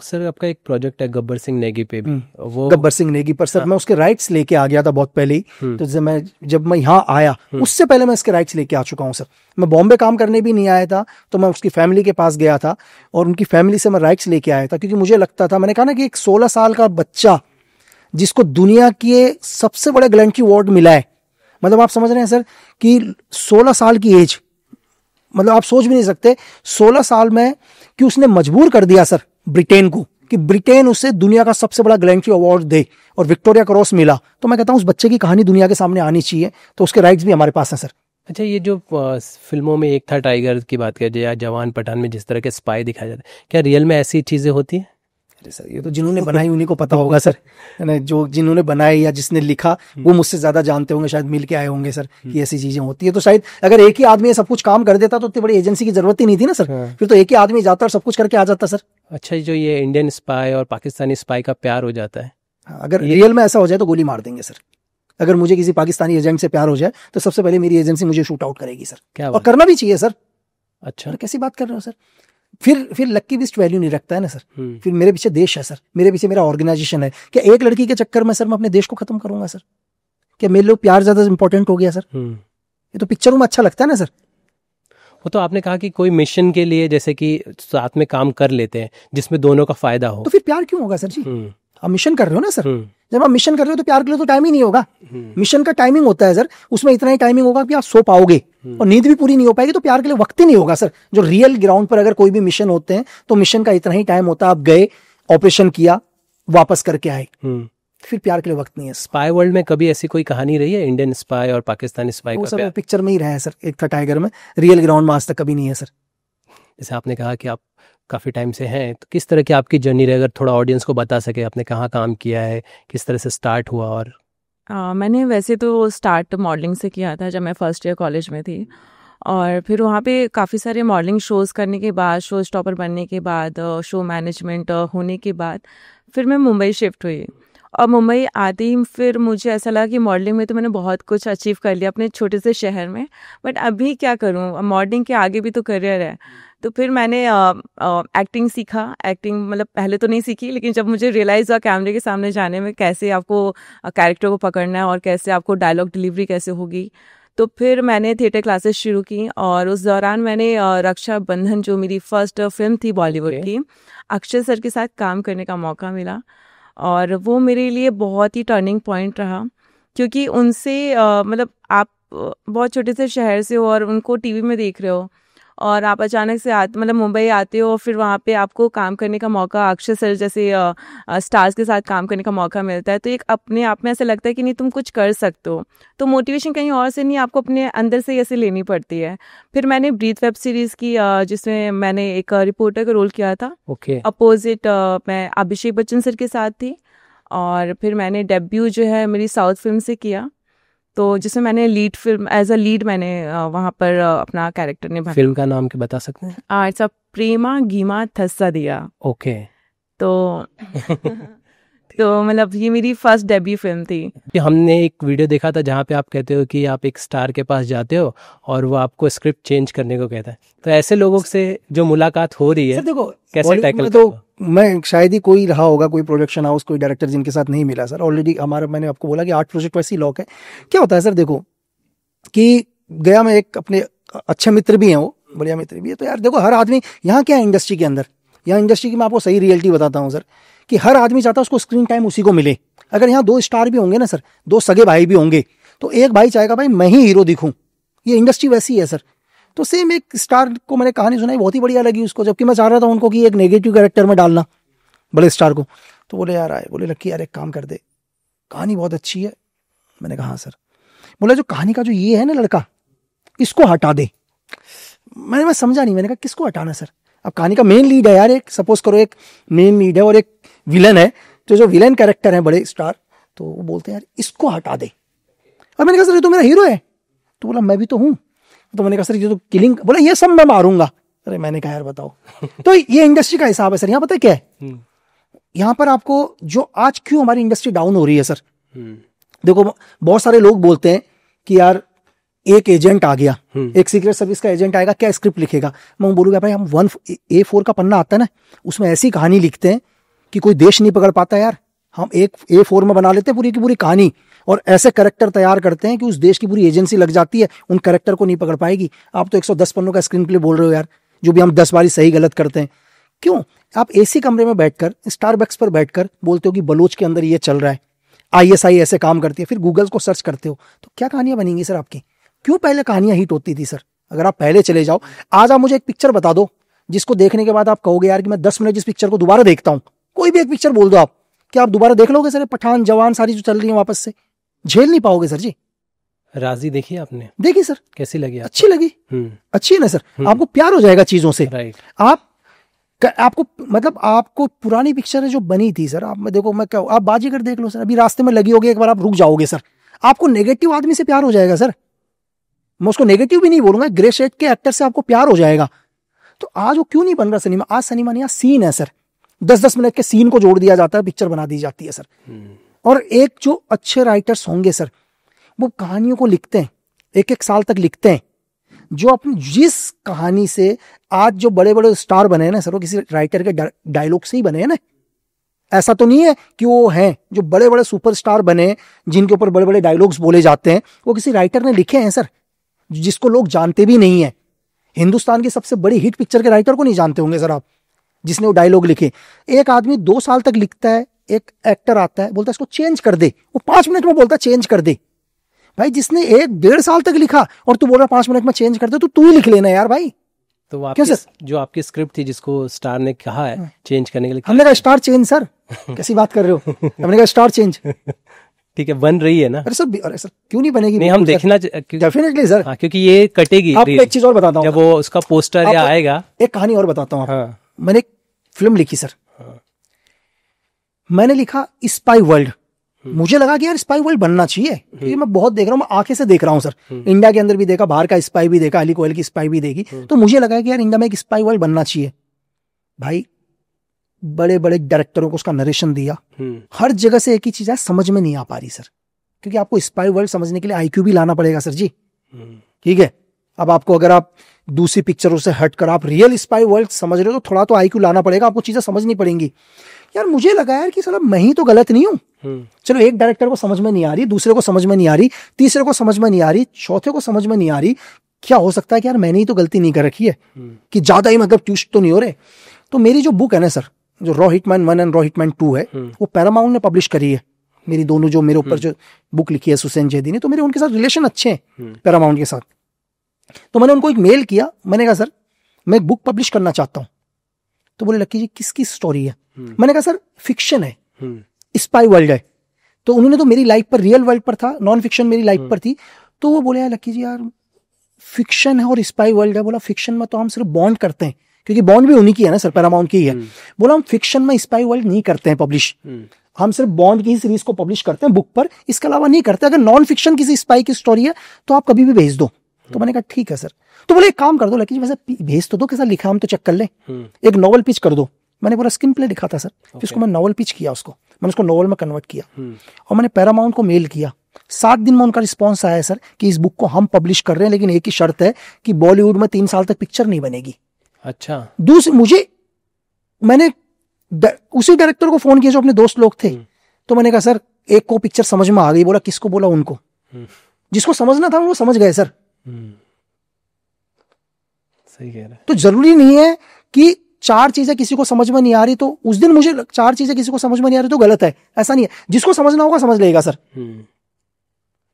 Sir आपका एक project है गब्बर सिंह नेगी पे भी, वो गब्बर सिंह नेगी पर सर मैं उसके राइट्स लेके आ गया था बहुत पहले ही। तो जब मैं यहाँ आया उससे पहले मैं इसके राइट्स लेके आ चुका हूँ सर। मैं बॉम्बे काम करने भी नहीं आया था, तो मैं उसकी फैमिली के पास गया था और उनकी फैमिली से मैं राइट्स लेके आया था, क्योंकि मुझे लगता था, मैंने कहा ना कि एक 16 साल का बच्चा जिसको दुनिया के सबसे बड़े ग्लैंटी अवार्ड मिला है, मतलब आप समझ रहे हैं सर कि 16 साल की एज, मतलब आप सोच भी नहीं सकते 16 साल में कि उसने मजबूर कर दिया सर ब्रिटेन को कि ब्रिटेन उसे दुनिया का सबसे बड़ा ग्लैंटी अवार्ड दे और विक्टोरिया क्रॉस मिला। तो मैं कहता हूं उस बच्चे की कहानी दुनिया के सामने आनी चाहिए, तो उसके राइट्स भी हमारे पास हैं सर। अच्छा, ये जो फिल्मों में एक था टाइगर की बात करें या जवान पठान में जिस तरह के स्पाई दिखाया जाता है, क्या रियल में ऐसी चीजें होती हैं? अरे सर ये तो जिन्होंने बनाई उन्हीं को पता होगा सर, जो जिन्होंने बनाई या जिसने लिखा वो मुझसे ज्यादा जानते होंगे, शायद मिल के आए होंगे सर कि ऐसी चीजें होती है। तो शायद अगर एक ही आदमी ये सब कुछ काम कर देता तो इतनी बड़ी एजेंसी की जरूरत ही नहीं थी ना सर, फिर तो एक ही आदमी जाता और सब कुछ करके आ जाता सर। अच्छा, जो ये इंडियन स्पाई और पाकिस्तानी स्पाई का प्यार हो जाता है, अगर रियल में ऐसा हो जाए तो गोली मार देंगे सर। अगर मुझे किसी पाकिस्तानी एजेंट से प्यार हो जाए तो सबसे पहले मेरी एजेंसी मुझे शूट आउट करेगी सर, क्या और करना भी चाहिए सर। अच्छा, कैसी बात कर रहे हो सर? फिर लक्की बिस्ट वैल्यू नहीं रखता है ना सर। फिर मेरे पीछे देश है सर, मेरे पीछे मेरा ऑर्गेनाइजेशन है। क्या एक लड़की के चक्कर में सर मैं अपने देश को खत्म करूंगा सर? क्या मेरे लिए प्यार ज्यादा इंपॉर्टेंट हो गया सर? ये तो पिक्चरों में अच्छा लगता है ना सर। वो तो आपने कहा कि कोई मिशन के लिए जैसे कि साथ में काम कर लेते हैं जिसमें दोनों का फायदा हो, तो फिर प्यार क्यों होगा सर जी? आप मिशन कर रहे हो ना सर, जब आप मिशन कर रहे हो तो प्यार के लिए तो टाइम ही नहीं होगा। मिशन का टाइमिंग होता है सर, उसमें इतना ही टाइमिंग होगा कि आप सो पाओगे और नींद भी पूरी नहीं हो पाएगी, तो प्यार के लिए वक्त ही नहीं होगा सर। जो रियल ग्राउंड पर अगर कोई भी मिशन होते हैं तो मिशन का इतना ही टाइम होता है, आप गए, ऑपरेशन किया, वापस करके आए, फिर प्यार के लिए वक्त नहीं है। स्पाई वर्ल्ड में कभी ऐसी कोई कहानी रही है इंडियन स्पाई और पाकिस्तानी स्पाई का? सर पिक्चर में ही रहा है सर, एक था टाइगर में, रियल ग्राउंड में आज तक कभी नहीं है सर। जैसे आपने कहा कि आप काफ़ी टाइम से हैं, तो किस तरह की आपकी जर्नी रही, अगर थोड़ा ऑडियंस को बता सके, आपने कहाँ काम किया है, किस तरह से स्टार्ट हुआ? और मैंने वैसे तो स्टार्ट मॉडलिंग से किया था जब मैं फर्स्ट ईयर कॉलेज में थी, और फिर वहाँ पे काफ़ी सारे मॉडलिंग शोज़ करने के बाद, शो स्टॉपर बनने के बाद, शो मैनेजमेंट होने के बाद फिर मैं मुंबई शिफ्ट हुई। और मुंबई आते ही फिर मुझे ऐसा लगा कि मॉडलिंग में तो मैंने बहुत कुछ अचीव कर लिया अपने छोटे से शहर में, बट अभी क्या करूँ, मॉडलिंग के आगे भी तो करियर है। तो फिर मैंने एक्टिंग सीखा। एक्टिंग मतलब पहले तो नहीं सीखी, लेकिन जब मुझे रियलाइज़ हुआ कैमरे के सामने जाने में कैसे आपको कैरेक्टर को पकड़ना है और कैसे आपको डायलॉग डिलीवरी कैसे होगी, तो फिर मैंने थिएटर क्लासेस शुरू की। और उस दौरान मैंने रक्षाबंधन, जो मेरी फर्स्ट फिल्म थी बॉलीवुड की, अक्षय सर के साथ काम करने का मौका मिला, और वो मेरे लिए बहुत ही टर्निंग पॉइंट रहा, क्योंकि उनसे मतलब आप बहुत छोटे से शहर से हो और उनको टीवी में देख रहे हो, और आप अचानक से मतलब मुंबई आते हो, और फिर वहाँ पे आपको काम करने का मौका, अक्षय सर जैसे स्टार्स के साथ काम करने का मौका मिलता है, तो एक अपने आप में ऐसा लगता है कि नहीं तुम कुछ कर सकते हो। तो मोटिवेशन कहीं और से नहीं, आपको अपने अंदर से ऐसे लेनी पड़ती है। फिर मैंने ब्रीथ वेब सीरीज़ की, जिसमें मैंने एक रिपोर्टर का रोल किया था। अपोजिट मैं अभिषेक बच्चन सर के साथ थी। और फिर मैंने डेब्यू जो है मेरी साउथ फिल्म से किया, तो जिसमें मैंने lead film as a lead मैंने वहाँ पर अपना कैरेक्टर निभाया। फिल्म का नाम क्या बता सकते हैं? इट्स अ प्रेमा गीमा थस्सा दिया। ओके। तो मतलब ये मेरी फर्स्ट डेब्यू फिल्म थी। हमने एक वीडियो देखा था जहाँ पे आप कहते हो कि आप एक स्टार के पास जाते हो और वो आपको स्क्रिप्ट चेंज करने को कहता है, तो ऐसे लोगों से जो मुलाकात हो रही है, सर देखो कैसे टैकल? तो मैं शायद ही कोई रहा होगा, कोई प्रोडक्शन हाउस, कोई डायरेक्टर जिनके साथ नहीं मिला सर। ऑलरेडी हमारा, मैंने आपको बोला कि 8 प्रोजेक्ट वैसे ही लॉक है। क्या होता है सर, देखो कि गया में एक अपने अच्छे मित्र भी हैं, वो बढ़िया मित्र भी है। तो यार देखो, हर आदमी यहाँ क्या है इंडस्ट्री के अंदर, यहाँ इंडस्ट्री की मैं आपको सही रियलिटी बताता हूँ सर, कि हर आदमी चाहता है उसको स्क्रीन टाइम उसी को मिले। अगर यहाँ 2 स्टार भी होंगे ना सर, 2 सगे भाई भी होंगे, तो एक भाई चाहेगा भाई मैं ही हीरो दिखूं। ये इंडस्ट्री वैसी है सर। तो सेम एक स्टार को मैंने कहानी सुनाई, बहुत ही बढ़िया लगी उसको, जबकि मैं चाह रहा था उनको कि एक नेगेटिव कैरेक्टर में डालना बड़े स्टार को। तो बोले यार आए, बोले लक्की यार एक काम कर दे, कहानी बहुत अच्छी है। मैंने कहा हाँ सर। बोला जो कहानी का जो ये है ना लड़का, इसको हटा दे। मैं समझा नहीं, मैंने कहा किसको हटाना सर? अब कहानी का मेन लीड है यार, एक सपोज करो एक मेन लीड है और एक विलन है, तो जो विलन कैरेक्टर है बड़े स्टार, तो वो बोलते हैं यार इसको हटा दे। और मैंने कहा सर ये तो मेरा हीरो है। तो बोला मैं भी तो हूँ। तो मैंने कहा सर ये तो किलिंग, बोला ये सब मैं मारूंगा। अरे मैंने कहा यार बताओ। तो ये इंडस्ट्री का हिसाब है सर। यहाँ पता है क्या है, यहाँ पर आपको जो आज क्यों हमारी इंडस्ट्री डाउन हो रही है सर, देखो बहुत सारे लोग बोलते हैं कि यार एक एजेंट आ गया, एक सीक्रेट सर्विस का एजेंट आएगा, क्या स्क्रिप्ट लिखेगा? मैं बोलूंगा भाई हम 1A4 का पन्ना आता है ना, उसमें ऐसी कहानी लिखते हैं कि कोई देश नहीं पकड़ पाता यार। हम एक A4 में बना लेते हैं पूरी की पूरी कहानी, और ऐसे कैरेक्टर तैयार करते हैं कि उस देश की पूरी एजेंसी लग जाती है, उन कैरेक्टर को नहीं पकड़ पाएगी। आप तो 110 पन्नों का स्क्रीन प्ले बोल रहे हो यार, जो भी हम 10 बारी सही गलत करते हैं। क्यों? आप एसी कमरे में बैठकर, स्टारबक्स पर बैठकर बोलते हो कि बलोच के अंदर ये चल रहा है, ISI ऐसे काम करती है, फिर गूगल को सर्च करते हो, तो क्या कहानियां बनेंगी सर आपकी? क्यों पहले कहानियां हिट होती थी सर? अगर आप पहले चले जाओ, आज आप मुझे एक पिक्चर बता दो जिसको देखने के बाद आप कहोगे यार कि मैं 10 मिनट इस पिक्चर को दोबारा देखता हूं। कोई भी एक पिक्चर बोल दो आप, क्या आप दोबारा देख लोगे सर? पठान, जवान, सारी जो चल रही है वापस से झेल नहीं पाओगे सर जी। राजी देखी आपने? देखी सर। कैसी लगी आपको? अच्छी लगी। अच्छी है ना सर? आपको प्यार हो जाएगा चीजों से। राइट। आपको मतलब आपको पुरानी पिक्चर जो बनी थी सर, आप देखो, मैं क्या, आप बाजीगर देख लो सर, अभी रास्ते में लगी होगी, एक बार आप रुक जाओगे सर, आपको नेगेटिव आदमी से प्यार हो जाएगा सर। मैं उसको नेगेटिव भी नहीं बोलूंगा, ग्रे शेड के एक्टर से आपको प्यार हो जाएगा। तो आज वो क्यों नहीं बन रहा सिनेमा? आज सिनेमा नहीं, आज सीन है सर। 10-10 मिनट के सीन को जोड़ दिया जाता है, पिक्चर बना दी जाती है सर। और एक जो अच्छे राइटर्स होंगे सर, वो कहानियों को लिखते हैं, 1-1 साल तक लिखते हैं, जो अपनी जिस कहानी से आज जो बड़े बड़े स्टार बने हैं ना सर, वो किसी राइटर के डायलॉग से ही बने हैं ना। ऐसा तो नहीं है कि वो हैं जो बड़े बड़े सुपरस्टार बने, जिनके ऊपर बड़े बड़े डायलॉग्स बोले जाते हैं, वो किसी राइटर ने लिखे हैं सर, जिसको लोग जानते भी नहीं है। हिंदुस्तान की सबसे बड़ी हिट पिक्चर के राइटर को नहीं जानते होंगे सर आप, जिसने वो डायलॉग लिखे। एक आदमी 2 साल तक लिखता है, एक एक्टर आता है, बोलता है इसको चेंज कर दे, वो 5 मिनट में बोलता है चेंज कर दे। भाई जिसने 1-1.5 साल तक लिखा और तू बोल रहा 5 मिनट में चेंज कर दे, तो तू ही लिख लेना यार भाई। तो आपकी जो आपकी स्क्रिप्ट थी जिसको स्टार ने कहा है चेंज करने के लिए, हमने कहा स्टार चेंज सर? कैसी बात कर रहे हो? हमने कहा स्टार चेंज। ठीक है, बन रही है ना? अरे सर क्यों नहीं बनेगी? नहीं, हम देखना डेफिनेटली सर। हाँ, क्योंकि ये कटेगी। आपको एक चीज और बताता हूँ, जब वो उसका पोस्टर या आएगा। एक कहानी और बताता हूँ। हाँ। मैंने एक फिल्म लिखी सर। हाँ। मैंने लिखा स्पाई वर्ल्ड। मुझे लगा कि यार स्पाई वर्ल्ड बनना चाहिए, क्योंकि मैं बहुत देख रहा हूँ, मैं आंखें से देख रहा हूँ सर। इंडिया के अंदर भी देखा, बाहर का स्पाई भी देखा, अली कोयल की स्पाई भी देखी, तो मुझे लगा कि यार इंडिया में एक स्पाई वर्ल्ड बनना चाहिए। भाई बड़े बड़े डायरेक्टरों को उसका नरेशन दिया, हर जगह से एक ही चीज है, समझ में नहीं आ पा रही सर, क्योंकि आपको स्पाई वर्ल्ड समझने के लिए IQ भी लाना पड़ेगा सर जी। ठीक है, अब आपको अगर आप दूसरी पिक्चरों से हटकर आप रियल स्पाई वर्ल्ड समझ रहे हो, तो थोड़ा तो IQ लाना पड़ेगा, आपको चीजें समझनी पड़ेंगी। यार मुझे लगा यार कि साला मैं ही तो गलत नहीं हूं। चलो, एक डायरेक्टर को समझ में नहीं आ रही, दूसरे को समझ में नहीं आ रही, तीसरे को समझ में नहीं आ रही, चौथे को समझ में नहीं आ रही, क्या हो सकता है कि यार मैंने ही तो गलती नहीं कर रखी है, कि ज्यादा ही मतलब ट्विस्ट तो नहीं हो रहे। तो मेरी जो बुक है ना सर, जो raw hitman 1 and raw hitman 2 है, वो पैरामाउंट ने पब्लिश करी है। मेरी दोनों जो मेरे ऊपर जो बुक लिखी है सुसैन जैदी ने, तो मेरे उनके साथ रिलेशन अच्छे हैं पैरामाउंट के साथ। तो मैंने उनको एक मेल किया, मैंने कहा सर मैं एक बुक पब्लिश करना चाहता हूं। तो बोले लक्की जी किसकी स्टोरी है? मैंने कहा सर फिक्शन है, स्पाई वर्ल्ड है। तो उन्होंने तो मेरी लाइफ पर, रियल वर्ल्ड पर था, नॉन फिक्शन मेरी लाइफ पर थी। तो वो बोले यार लक्की जी यार फिक्शन है और स्पाई वर्ल्ड है। बोला फिक्शन में तो हम सिर्फ बॉन्ड करते हैं, क्योंकि बॉन्ड भी उन्हीं की है ना सर, पैरामाउंट की है। बोला हम फिक्शन में स्पाई वर्ल्ड नहीं करते हैं पब्लिश, हम सिर्फ बॉन्ड की ही सीरीज को पब्लिश करते हैं बुक पर, इसके अलावा नहीं करते। अगर नॉन फिक्शन किसी स्पाई की स्टोरी है तो आप कभी भी भेज दो। तो मैंने कहा ठीक है सर। तो बोले एक काम कर दो लकी जी, वैसे भेज तो दो, कैसा लिखा हम तो चेक कर ले, एक नॉवल पिच कर दो। मैंने पूरा स्क्रीन प्ले लिखा था सर, फिर उसको मैं नॉवल पिच किया, उसको मैंने उसको नॉवल में कन्वर्ट किया और मैंने पैरामाउंट को मेल किया। 7 दिन में उनका रिस्पॉन्स आया सर कि इस बुक को हम पब्लिश कर रहे हैं, लेकिन एक ही शर्त है कि बॉलीवुड में 3 साल तक पिक्चर नहीं बनेगी। अच्छा। दूसरी मैंने उसी डायरेक्टर को फोन किया जो अपने दोस्त लोग थे। तो मैंने कहा सर एक को पिक्चर समझ में आ गई। बोला किसको? बोला उनको, जिसको समझना था वो समझ गए सर। सही कह रहे हैं। तो जरूरी नहीं है कि 4 चीजें किसी को समझ में नहीं आ रही तो उस दिन मुझे 4 चीजें किसी को समझ में नहीं आ रही तो गलत है, ऐसा नहीं है। जिसको समझना होगा समझ लेगा सर।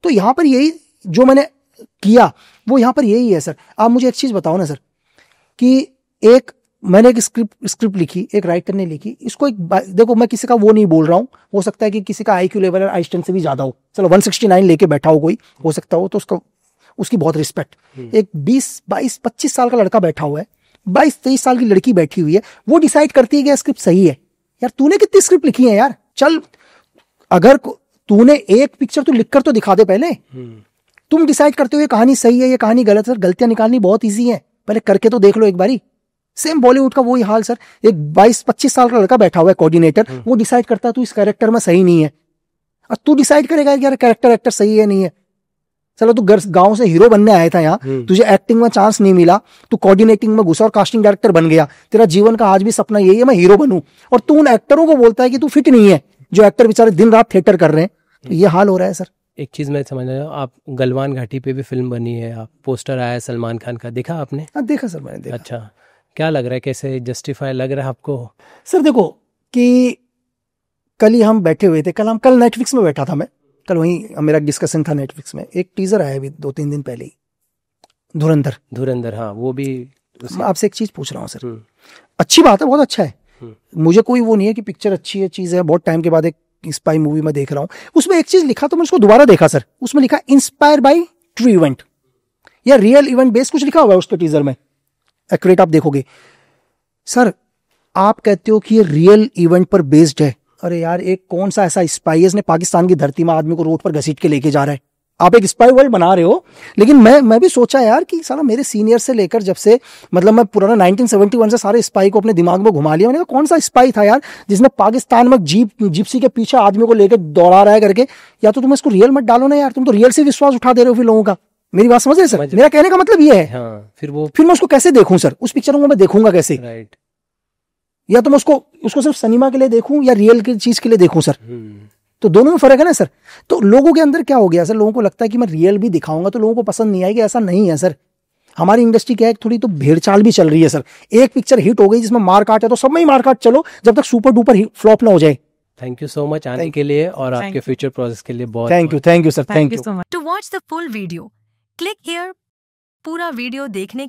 तो यहां पर यही जो मैंने किया वो यहां पर यही है सर। आप मुझे एक चीज बताओ ना सर, कि मैंने एक स्क्रिप्ट लिखी, एक राइटर ने लिखी, इसको देखो मैं किसी का वो नहीं बोल रहा हूं, हो सकता है कि किसी का IQ लेवल आइंस्टाइन से भी ज्यादा हो, चलो 169 लेके बैठा हो कोई, हो सकता हो, तो उसकी बहुत रिस्पेक्ट। एक 20-22-25 साल का लड़का बैठा हुआ है, 22-23 साल की लड़की बैठी हुई है, वो डिसाइड करती है कि स्क्रिप्ट सही है। यार तूने कितनी स्क्रिप्ट लिखी है यार, चल अगर तूने एक पिक्चर तो लिखकर तो दिखा दे पहले। तुम डिसाइड करते हो ये कहानी सही है, ये कहानी गलत है। गलतियां निकालनी बहुत ईजी है, पहले करके तो देख लो एक बारी। सेम बॉलीवुड का वही हाल सर, एक 22-25 साल का लड़का बैठा हुआ है कोऑर्डिनेटर, वो डिसाइड करता है तू इस कैरेक्टर में सही नहीं है, और तू डिसाइड करेगा यार कैरेक्टर सही है नहीं है। चलो तू गांव से हीरो बनने आया था यहाँ, तुझे एक्टिंग में चांस नहीं मिला, तू कोऑर्डिनेटिंग में घुसा और कास्टिंग डायरेक्टर बन गया, तेरा जीवन का आज भी सपना यही है मैं हीरो बनूं, और तू उन एक्टरों को बोलता है कि तू फिट नहीं है, जो एक्टर बेचारे दिन रात थिएटर कर रहे हैं। तो ये हाल हो रहा है सर। एक चीज मैं समझ रहा हूँ, आप गलवान घाटी पे भी फिल्म बनी है, आप पोस्टर आया है सलमान खान का, देखा आपने? हाँ देखा सर, मैंने देखा। अच्छा, क्या लग रहा है, कैसे जस्टिफाई लग रहा है आपको? सर देखो कि कल ही हम बैठे हुए थे, कल नेटफ्लिक्स में बैठा था मैं, कल वहीं मेरा डिस्कशन था नेटफ्लिक्स में, एक टीजर आया अभी 2-3 दिन पहले ही, धुरंधर। हाँ, वो भी मैं आपसे एक चीज पूछ रहा हूँ सर, अच्छी बात है, बहुत अच्छा है, मुझे कोई वो नहीं है कि पिक्चर अच्छी है, चीज है, बहुत टाइम के बाद एक स्पाई मूवी में देख रहा हूँ, उसमें एक चीज लिखा तो मैं उसको दोबारा देखा सर, उसमें लिखा इंस्पायर बाय ट्रू इवेंट या रियल इवेंट बेस्ड कुछ लिखा हुआ है उसके टीजर में, एक्यूरेट आप देखोगे सर। आप कहते हो कि ये रियल इवेंट पर बेस्ड है, अरे यार एक कौन सा ऐसा स्पाई है ने पाकिस्तान की धरती में आदमी को रोड पर घसीट के लेके जा रहा है, आप एक स्पाई वर्ल्ड बना रहे हो। लेकिन मैं भी सोचा यार कि साला मेरे सीनियर से लेकर जब से मतलब मैं पुराना 1971 से सारे स्पाई को अपने दिमाग में घुमा लिया, मैंने कहा कौन सा स्पाई था यार जिसने पाकिस्तान में जिप्सी के पीछे आदमी को लेकर दौड़ा रहा है करके, या तो तुम इसको रियल मत डालो ना यार, तुम तो रियल से विश्वास उठा दे रहे हो फिर लोगों का। मेरी बात समझ रहे सर? मेरा कहने का मतलब ये है। हाँ, फिर मैं उसको कैसे देखूं सर, उस पिक्चर को मैं देखूंगा कैसे? राइट, या तो मैं उसको सिर्फ सिनेमा के लिए देखूं या रियल की चीज के लिए देखूं सर? तो दोनों में फर्क है ना सर। तो लोगों के अंदर क्या हो गया सर, लोगों को लगता है कि मैं रियल भी दिखाऊंगा तो लोगों को पसंद नहीं आएगी, ऐसा नहीं है सर। हमारी इंडस्ट्री क्या है, थोड़ी तो भेड़चाल भी चल रही है सर। एक पिक्चर हिट हो गई जिसमें मार काट है तो सब में ही मार काट चलो, जब तक सुपर डुपर फ्लॉप ना हो जाए। थैंक यू सो मच आने के लिए और आपके फ्यूचर प्रोसेस के लिए बहुत thank you sir, thank you. To watch the full video click here. पूरा वीडियो देखने